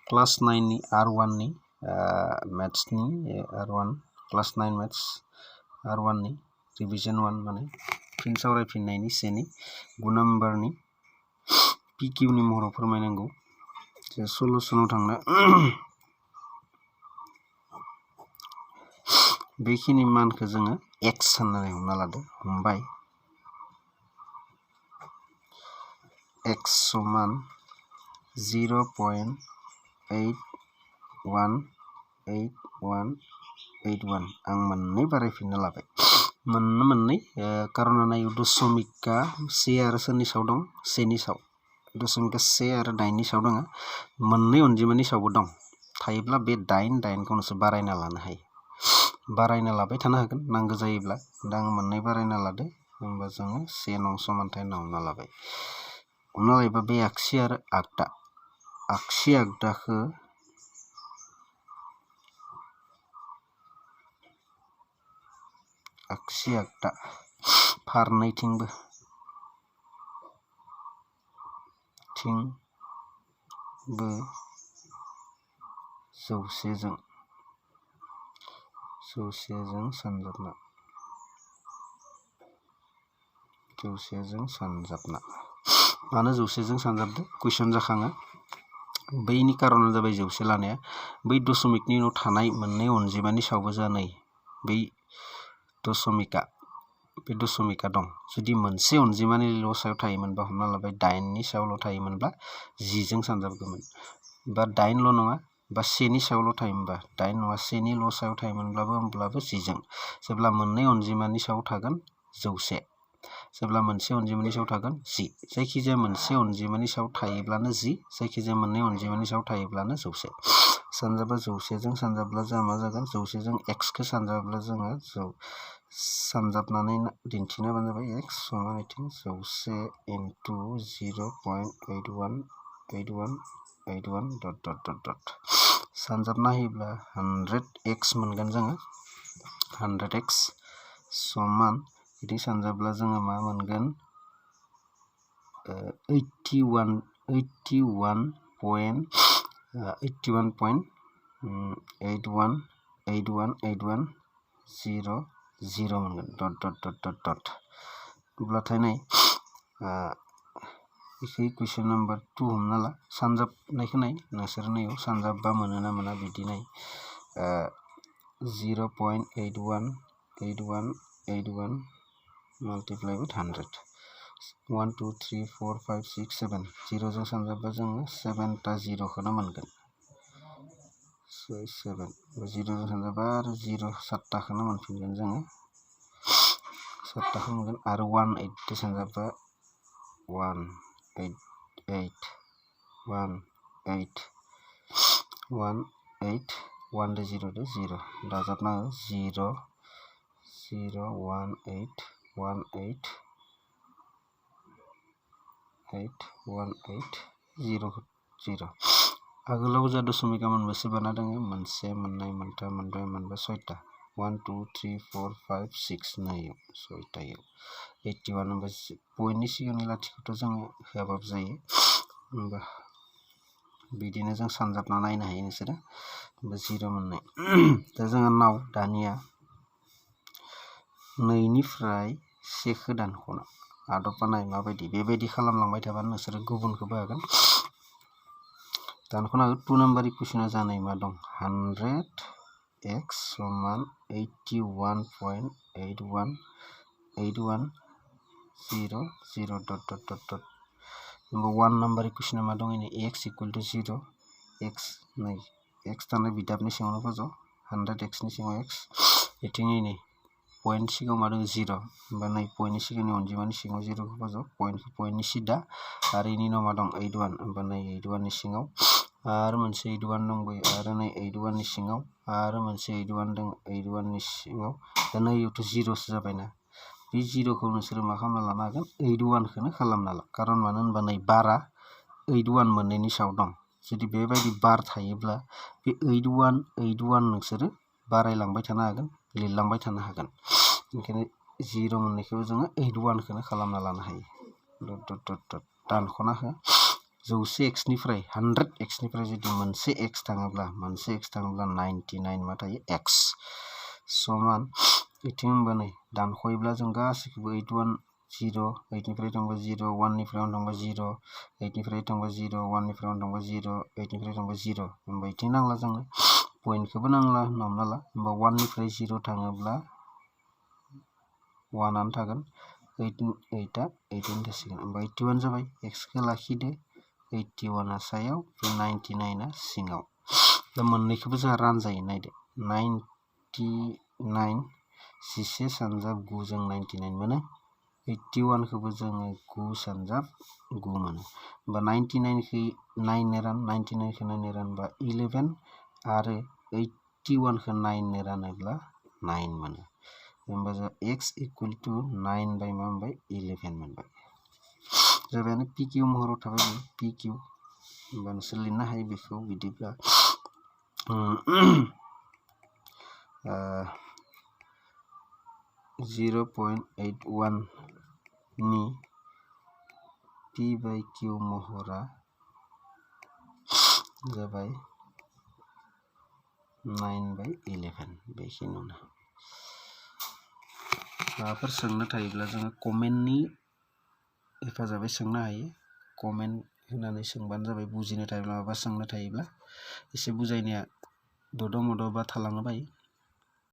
class 9 नि R1 नि maths नि R1 क्लास 9 मैथ्स R1 नि रिविजन 1 माने फिन सावरायफिननायनि सेनि 9 नम्बरनि PQ नि महराव फोरमायनांगौ जे सलुशनाव थांना बेखिनि मानखौ जोङो x होननानै हमना लादो हमबाय x समान 0.818181 आं मोननै बारायफिननो लाबाय मोननै कारना नायो दशमिकआ से आरो सोरनि सायाव दं सेनि सायाव दशमिकआ से आरो 9 नि सायाव दङ मोननै अनजिमानि सायावबो दं थायोब्ला बे 9 खौनोसो बारायना लानो हायो बारायना लाबाय थानो हागोन नांगौ जायोब्ला दा आं मोननै बारायना लादो होमबा जोङो से नं समानथाय हमना लाबाय हमना लायोबा बे आगसि आरो आगसि आगदाखौ आगसि आगदा फारनैथिंबो जौसेजों सानजाबना मानो जौसेजों सानजाबदो कुइसन जाखाङो बैनि कारना जाबाय जौसे लानाया बै दशमिकनि उनाव थानाय मोननै अनजिमानि सायावबो जानाय बै दशमिका दं जुदि मोनसे अनजिमानिल' सायाव थायोमोनबा हमना लाबाय 9 नि सायावल' थायोमोनबा 10 जों सानजाबगौमोन बा 9 ल' नङा बा 1 नि सायावल' थायोमोनबा 9 नङा 1 निल' सायाव थायोमोनब्लाबो 10 जों जेब्ला मोननै अनजिमानि सायाव थागोन 100 जेब्ला मोनसे अनजिमानि सायाव थागोन 10 जायखिजाया मोनसे अनजिमानि सायाव थायोब्लानो 10 जायखिजाया मोननै अनजिमानि सायाव थायोब्लानो 100 सानजाबा 100 जों सानजाब्ला जों मा जागोन 100 जों x खौ सानजाब्ला जोङो सानजाबनानै दिन्थिनायानो जाबाय x समान 100 into 0.818181 सानजाबना होयोब्ला 100x मोनगोन जोङो 100x समान बिदि सानजाब्ला जोङो मा मोनगोन 81.818100 मोनगोन अब्लाथाय नाय कुइसन नम्बर 2 हमना ला सानजाबनायखौ नाय नोंसोर नायाव सानजाबबा मोनो ना मोना बिदि नाय 0.818181 multiply with 100 1 2 3 4 5 6 7 0 जों सानजाबा जोङो 7टा 0 खौनो मोनगोन 7 0 जों सानजाबा आरो 0 7टाखौनो मोनफिनगोन जोङो 7टाखौ मोनगोन आरो 1 8 जों सानजाबा 1 8 8 1 8 1 8 1 दो 0 दो 0 दाजाबना 0 0 1 8 1 8 8 1 8 0 0 आगोलाव जा दशमिका मोनबेसे बाना दङ मोनसे मोननै मोनथाम मोनब्रै मोनबा 6टा 1 2 3 4 5 6 नायो 6टायाव 81 होनबा पइन्टनि सिगांनि लाथिखौथ' जों होआबाबो जायो होमबा बिदिनो जों सानजाबना नायनो हायो नोंसोरो 0 मोननाय दा जोङो नाव दानिया 2 निफ्राय 1 खौ दानख'ना आदबा नाय माबायदि बेबायदि खालामलांबाय थाबानो नोंसोरो गुबुनखौबो हागोन दानख'ना 2 नम्बरनि कुइसना जानाय मा दं 100x समान 81.818100 नम्बर 1 नम्बरनि कुइसना मा दं x equal to 0 x नै x थानाय बिदाबनि सिङावनो फज' 100x नि सिङाव x एथिं नै पॉइंट सिगाङाव मा दं 0 होमबा नै पॉइंटनि सिगांनि अनजिमानि सिङाव 0 खौ फज' पॉइंटनि सिदा आरो इनि उनाव मा दं 81 होमबा नै 81 नि सिङाव आरो मोनसे 81 दंबायो आरो नै 81 नि सिङाव आरो मोनसे 81 दं 81 नि सिङाव दा नैयावथ' 0 सो जाबायना बे 0 खौ नोंसोर मा खालामना लानो हागोन 81 खौनो खालामना ला कारन मानो होनबा नै बारा 81 मोननैनि सायाव दं जुदि बेबायदि बार थायोब्ला बे 81 नोंसोरो बारायलांबाय थानो हागोन लिरलांबाय थानो हागोन ओंखायनो 0 मोननैखौ जोङो 81 खौनो खालामना लानो हायो दानख'ना हो 100x निफ्राय 100x निफ्राय जुदि मोनसे x थाङोब्ला 99 मा थायो x समान इथिं होनबा नै दानख'योब्ला जों गासैखौबो 810 8 निफ्राय थांबा 0 1 निफ्राय थांबा 0 8 निफ्राय थांबा 0 1 निफ्राय थांबा 0 8 निफ्राय थांबा 0 होनबा इथिं नांला जोंनो पॉइंटखौबो नांला हमना ला होनबा 1 निफ्राय 0 थाङोब्ला 1 आनो थागोन 8 आ 18 थासिगोन होनबा 81 जाबाय x खौ लाखिदो 81 आ सायाव 99 आ सिङाव दा मोननैखौबो जों रानजायो नायदो 99 11 सानजाब 9 जों 99 मोनो 81 खौबो जोङो 9 सानजाब 9 मोनो होनबा 99 खौ 9 ने रान 99 खौ 9 ने रानबा 11 आरो 81 खौ 9 ने रानोब्ला 9 मोनो होनबा जों x इक्वल टू 9 बाय मा मोनबाय 11 मोनबाय जाबायानो pq महराव थाबाय pq होनबा नोंसोर लिरनो हायो बेखौ बिदिब्ला 0.81 नि p by q महरा जाबाय 9 by 11 बेखिनियावनो माबाफोर सोंनो थायोब्ला जोङो कमेन्टनि हेफाजाबै सोंनो हायो कमेन्ट होनानै सोंबानो जाबाय बुजिनो थायोब्ला माबा सोंनो थायोब्ला एसे बुजायनाया दद' मद'बा थालांनो बायो